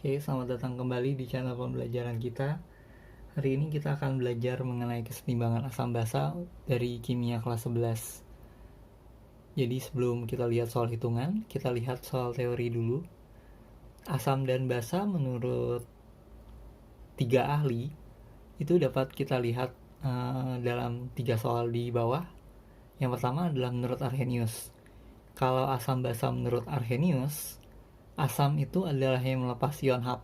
Oke, selamat datang kembali di channel pembelajaran kita. Hari ini kita akan belajar mengenai kesetimbangan asam basa dari kimia kelas 11. Jadi sebelum kita lihat soal hitungan, kita lihat soal teori dulu. Asam dan basa menurut 3 ahli itu dapat kita lihat dalam 3 soal di bawah. Yang pertama adalah menurut Arrhenius. Kalau asam basa menurut Arrhenius, asam itu adalah yang melepas ion H+,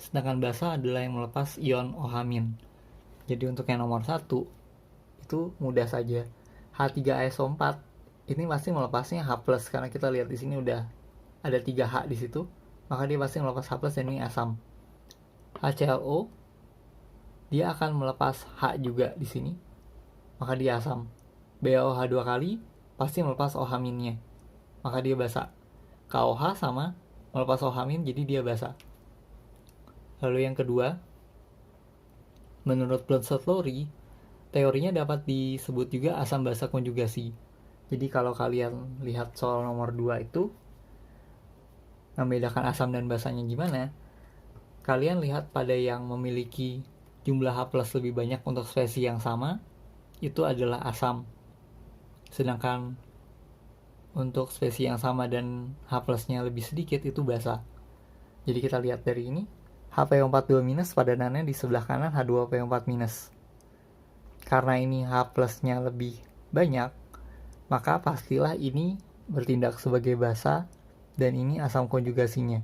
sedangkan basa adalah yang melepas ion OH-. Jadi untuk yang nomor 1 itu mudah saja. H3SO4 ini pasti melepasnya H+, karena kita lihat di sini udah ada 3 H di situ, maka dia pasti melepas H+ dan ini asam. HClO dia akan melepas H juga di sini, maka dia asam. BaOH 2 kali pasti melepas OH-nya, maka dia basa. KOH sama melepas OH-, jadi dia basa. Lalu yang kedua, menurut Bronsted-Lowry, teorinya dapat disebut juga asam basa konjugasi. Jadi kalau kalian lihat soal nomor 2 itu, membedakan asam dan basanya gimana, kalian lihat pada yang memiliki jumlah H+ lebih banyak untuk spesies yang sama, itu adalah asam. Sedangkan untuk spesies yang sama dan H+-nya lebih sedikit, itu basa. Jadi kita lihat dari ini, HPO42- padanannya di sebelah kanan H2PO4-. Karena ini H+-nya lebih banyak, maka pastilah ini bertindak sebagai basa dan ini asam konjugasinya.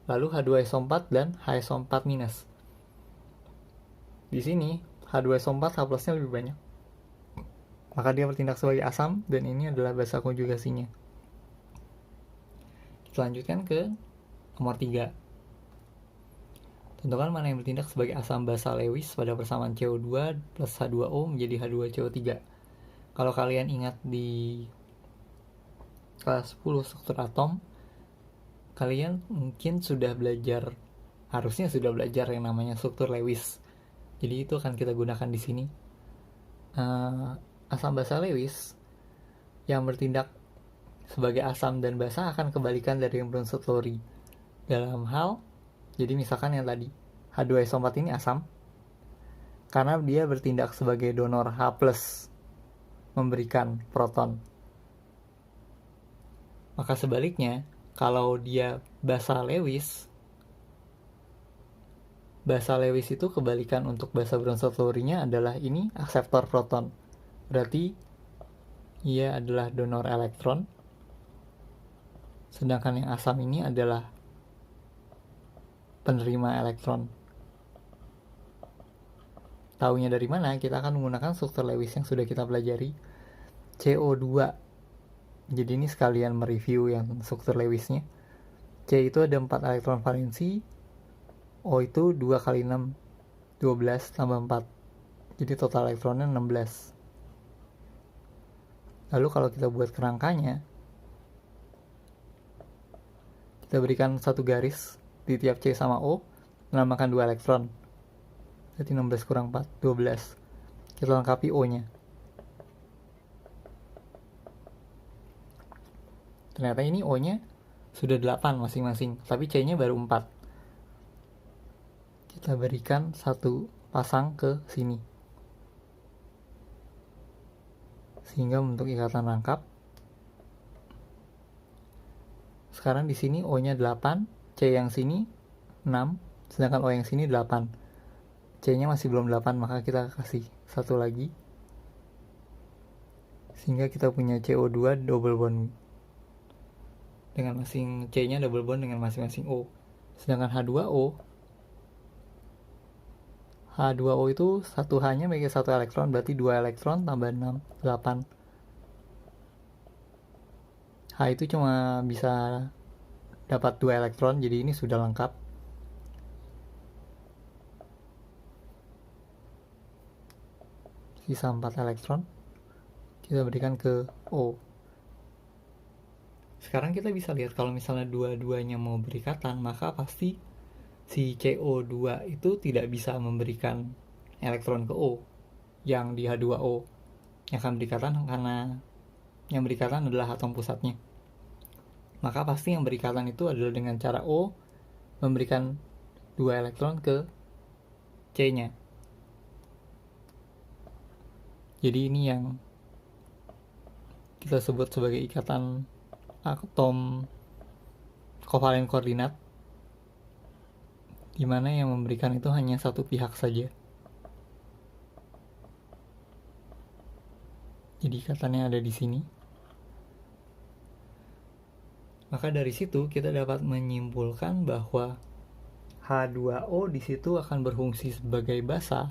Lalu H2SO4 dan HSO4-. Di sini H2SO4 H+-nya lebih banyak, maka dia bertindak sebagai asam dan ini adalah basa konjugasinya. Kita lanjutkan ke nomor 3. Tentukan mana yang bertindak sebagai asam basa Lewis pada persamaan CO2 plus H2O menjadi H2CO3. Kalau kalian ingat di kelas 10 struktur atom, kalian mungkin harusnya sudah belajar yang namanya struktur Lewis. Jadi itu akan kita gunakan di sini. Asam basa Lewis yang bertindak sebagai asam dan basa akan kebalikan dari yang Bronsted-Lowry. Dalam hal, jadi misalkan yang tadi H2SO4 ini asam karena dia bertindak sebagai donor H+, memberikan proton. Maka sebaliknya, kalau dia basa Lewis itu kebalikan untuk basa Bronsted-Lowry-nya adalah ini akseptor proton. Berarti ia adalah donor elektron. Sedangkan yang asam ini adalah penerima elektron. Taunya dari mana? Kita akan menggunakan struktur Lewis yang sudah kita pelajari. CO2. Jadi ini sekalian mereview yang struktur Lewisnya. C itu ada 4 elektron valensi. O itu 2 kali 6, 12 tambah 4. Jadi total elektronnya 16. Lalu kalau kita buat kerangkanya, kita berikan satu garis di tiap C sama O, menambahkan 2 elektron. Jadi 16 kurang 4, 12. Kita lengkapi O-nya. Ternyata ini O-nya sudah 8 masing-masing, tapi C-nya baru 4. Kita berikan satu pasang ke sini, sehingga membentuk ikatan rangkap. Sekarang di sini O-nya 8, C yang sini 6, sedangkan O yang sini 8. C-nya masih belum 8, maka kita kasih satu lagi, sehingga kita punya CO2 double bond dengan masing C-nya double bond dengan masing-masing O. Sedangkan H2O itu satu H-nya memiliki 1 elektron, berarti 2 elektron tambah 6, 8. H itu cuma bisa dapat 2 elektron, jadi ini sudah lengkap. Sisa 4 elektron kita berikan ke O. Sekarang kita bisa lihat kalau misalnya dua-duanya mau berikatan, maka pasti si CO2 itu tidak bisa memberikan elektron ke O yang di H2O yang akan berikatan, karena yang berikatan adalah atom pusatnya. maka pasti yang berikatan itu adalah dengan cara O memberikan 2 elektron ke C-nya. Jadi ini yang kita sebut sebagai ikatan atom kovalen koordinat, di mana yang memberikan itu hanya satu pihak saja. Jadi ikatannya ada di sini. Maka dari situ kita dapat menyimpulkan bahwa H2O di situ akan berfungsi sebagai basa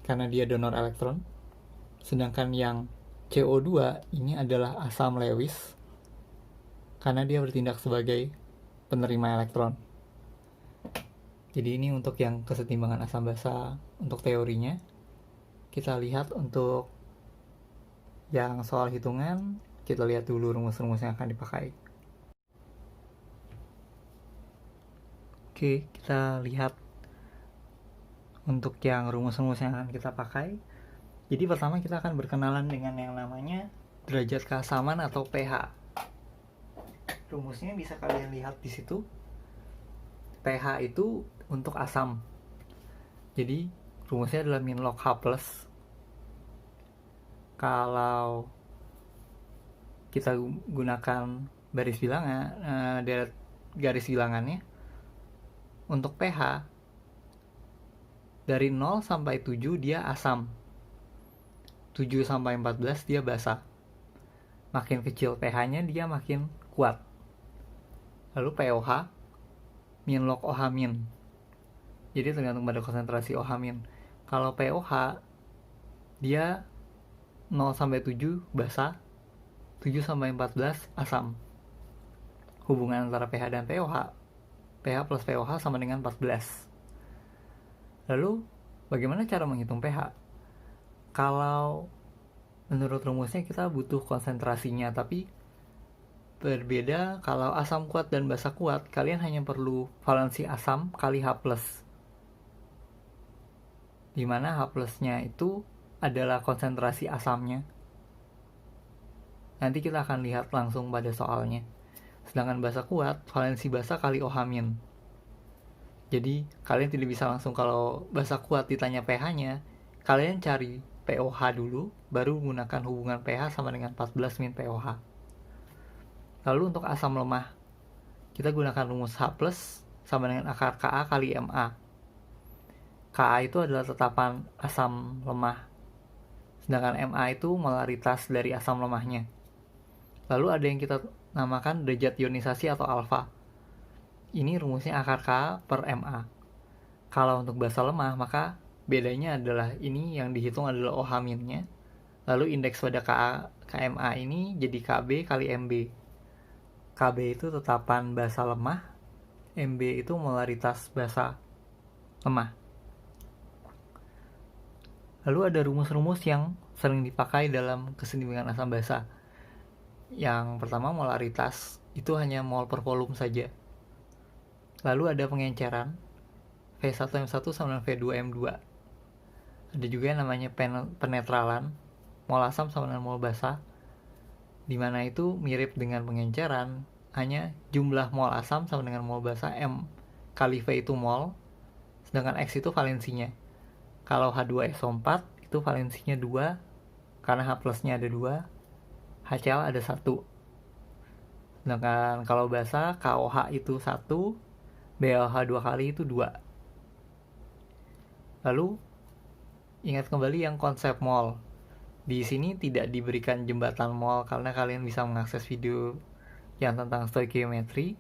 karena dia donor elektron. Sedangkan yang CO2 ini adalah asam Lewis karena dia bertindak sebagai penerima elektron. Jadi ini untuk yang kesetimbangan asam basa untuk teorinya. Kita lihat untuk yang soal hitungan, kita lihat dulu rumus-rumus yang akan dipakai. Oke, kita lihat untuk yang rumus-rumus yang akan kita pakai. Jadi pertama kita akan berkenalan dengan yang namanya derajat keasaman atau pH. Rumusnya bisa kalian lihat di situ. pH itu untuk asam. Jadi rumusnya adalah min log H+. Kalau kita gunakan baris bilangan, garis bilangannya untuk pH dari 0 sampai 7 dia asam. 7 sampai 14 dia basa. Makin kecil pH-nya dia makin kuat. Lalu pOH min log OH min. Jadi tergantung pada konsentrasi OH min. Kalau pOH dia 0 sampai 7 basa, 7 sampai 14 asam. Hubungan antara pH dan pOH, pH plus pOH sama dengan 14. Lalu bagaimana cara menghitung pH? Kalau menurut rumusnya kita butuh konsentrasinya, tapi berbeda kalau asam kuat dan basa kuat, kalian hanya perlu valensi asam kali H+. Dimana H+-nya itu adalah konsentrasi asamnya. Nanti kita akan lihat langsung pada soalnya. Sedangkan basa kuat, valensi basa kali OH-. Jadi kalian tidak bisa langsung kalau basa kuat ditanya pH-nya, kalian cari pOH dulu, baru gunakan hubungan pH sama dengan 14 min pOH. Lalu untuk asam lemah, kita gunakan rumus H+ sama dengan akar Ka kali Ma. Ka itu adalah tetapan asam lemah, sedangkan Ma itu molaritas dari asam lemahnya. Lalu ada yang kita namakan derajat ionisasi atau alfa. Ini rumusnya akar Ka per Ma. Kalau untuk basa lemah, maka bedanya adalah ini yang dihitung adalah OH-nya. Lalu indeks pada KMA ini jadi KB kali MB. KB itu tetapan basa lemah, MB itu molaritas basa lemah. Lalu ada rumus-rumus yang sering dipakai dalam keseimbangan asam basa. Yang pertama molaritas, itu hanya mol per volume saja. Lalu ada pengenceran, V1M1 sama dengan V2M2. Ada juga yang namanya penetralan, mol asam sama dengan mol basa, dimana itu mirip dengan pengenceran, hanya jumlah mol asam sama dengan mol basa, M kali V itu mol, sedangkan X itu valensinya. Kalau H2SO4 itu valensinya 2, karena H+-nya ada 2, HCl ada 1. Sedangkan kalau basa, KOH itu 1, BOH 2 kali itu 2. Lalu ingat kembali yang konsep mol. Di sini tidak diberikan jembatan mol karena kalian bisa mengakses video yang tentang stoikiometri.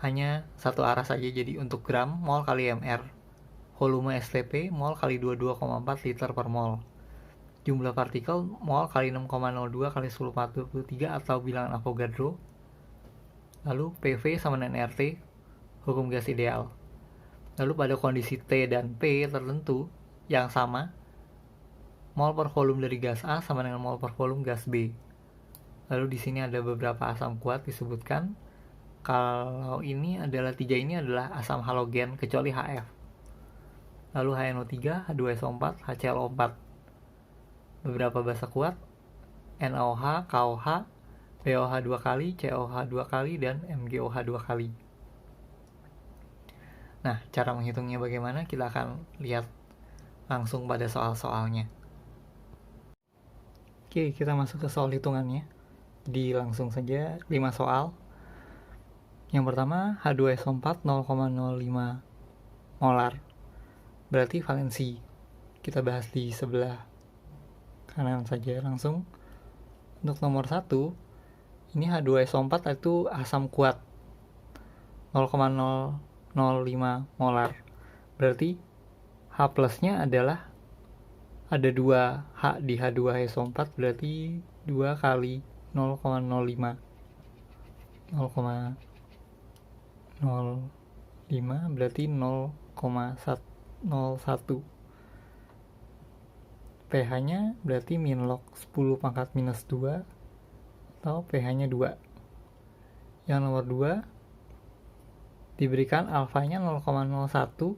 Hanya satu arah saja, jadi untuk gram mol kali mr. Volume STP mol kali 22,4 liter per mol. Jumlah partikel mol kali 6,02 kali 10⁻23 atau bilangan Avogadro. Lalu PV sama dengan RT, hukum gas ideal. Lalu pada kondisi T dan P tertentu yang sama, mol per volume dari gas A sama dengan mol per volume gas B. Lalu di sini ada beberapa asam kuat disebutkan. Kalau ini adalah 3 ini adalah asam halogen kecuali HF. Lalu HNO3, H2SO4, HClO4. Beberapa basa kuat, NaOH, KOH, BOH 2 kali, COH 2 kali, dan MgOH 2 kali. Nah, cara menghitungnya bagaimana kita akan lihat langsung pada soal-soalnya. Oke, kita masuk ke soal hitungannya. Langsung saja 5 soal. Yang pertama, H2SO4 0,05 molar. Berarti valensi. Kita bahas di sebelah kanan saja langsung. Untuk nomor 1, ini H2SO4 itu asam kuat 0,005 molar. Berarti H plusnya adalah ada 2 H di H2SO4, berarti 2 kali 0,05 berarti 0,01. pH nya berarti min log 10 pangkat minus 2 atau pH nya 2. Yang nomor 2 diberikan alfanya 0,01.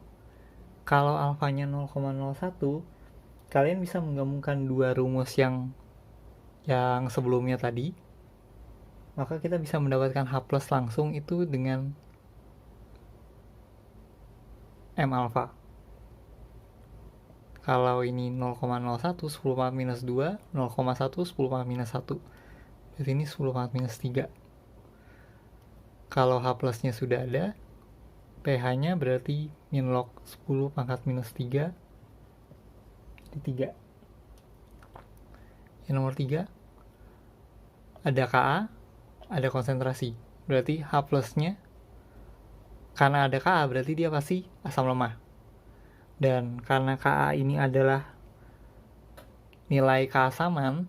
Kalau alfanya 0,01, kalian bisa menggabungkan dua rumus yang sebelumnya tadi, maka kita bisa mendapatkan H plus langsung itu dengan M alpha. Kalau ini 0,01 10 pangkat minus 2, 0,1 10 pangkat minus 1. Jadi ini 10 pangkat minus 3. Kalau H plusnya sudah ada, pH nya berarti min log 10 pangkat minus 3 di 3. Yang nomor 3, ada Ka, ada konsentrasi. Berarti H plusnya, karena ada Ka berarti dia pasti asam lemah. Dan karena Ka ini adalah nilai keasaman,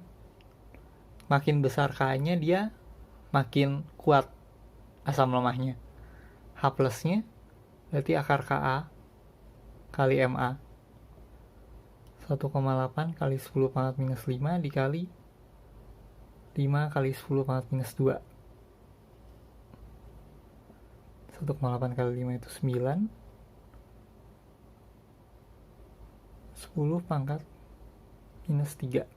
makin besar Ka nya dia makin kuat asam lemahnya. H plusnya berarti akar Ka kali Ma 1,8 kali 10 pangkat minus 5 dikali 5 kali 10 pangkat minus 2. 1,8 kali 5 itu 9. 10 pangkat minus 3.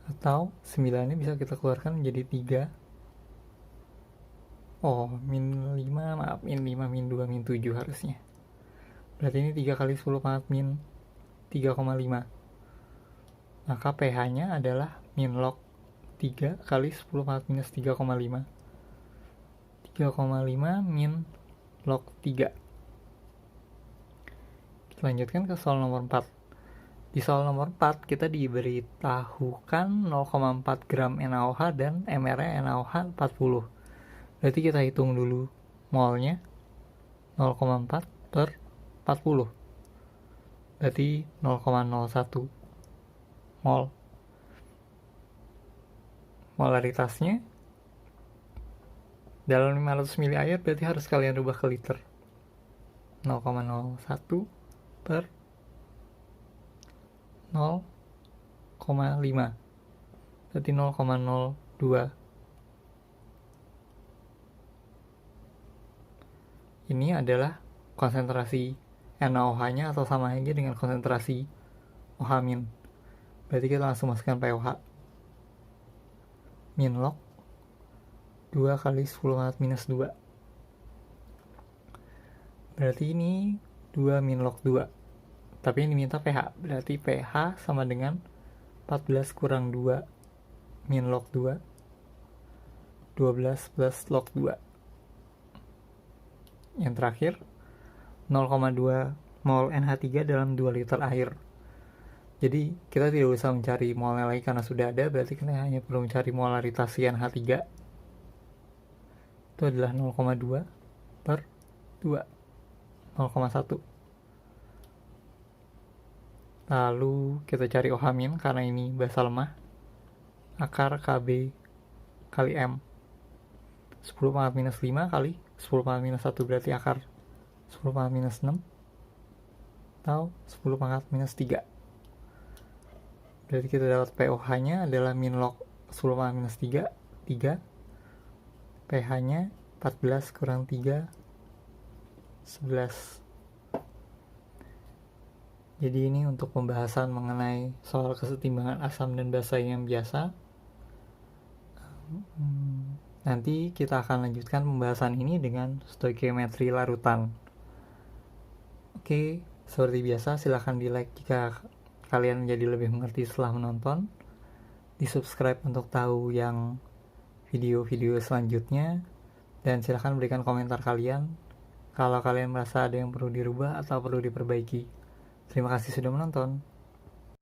Atau 9 nya bisa kita keluarkan menjadi 3. Min 5, maaf, min 5, min 2, min 7 harusnya. Berarti ini 3 kali 10 pangkat min 3,5. Maka pH nya adalah min log 3 kali 10 pangkat minus 3,5. 3,5 min log 3. Kita lanjutkan ke soal nomor 4. Di soal nomor 4 kita diberitahukan 0,4 gram NaOH dan mR NaOH 40. Berarti kita hitung dulu molnya. 0,4 per 40. Berarti 0,01 mol. Molaritasnya dalam 500 ml air berarti harus kalian rubah ke liter. 0,01 per 0,5 berarti 0,02. Ini adalah konsentrasi NaOH nya atau sama aja dengan konsentrasi OH-. Berarti kita langsung masukkan pOH. Min log 2 kali 10 pangkat minus 2. Berarti ini 2 min log 2. Tapi ini diminta pH. Berarti pH sama dengan 14 kurang 2 min log 2. 12 plus log 2. Yang terakhir 0,2 mol NH3 dalam 2 liter air. Jadi kita tidak usah mencari molnya lagi karena sudah ada. Berarti kita hanya perlu mencari molaritas NH3. Itu adalah 0,2 per 2, 0,1. Lalu kita cari OH- karena ini basa lemah. Akar Kb kali M. 10 pangkat minus 5 kali 10 pangkat minus 1 berarti akar 10 pangkat minus 6 atau 10 pangkat minus 3. Berarti kita dapat pOH nya adalah min log 10 pangkat minus 3, 3. pH nya 14 kurang 3, 11. Jadi ini untuk pembahasan mengenai soal kesetimbangan asam dan basa yang biasa. Nanti kita akan lanjutkan pembahasan ini dengan stoikiometri larutan. Oke, seperti biasa silahkan di like jika kalian menjadi lebih mengerti setelah menonton. Di subscribe untuk tahu yang video-video selanjutnya. Dan silahkan berikan komentar kalian kalau kalian merasa ada yang perlu dirubah atau perlu diperbaiki. Terima kasih sudah menonton.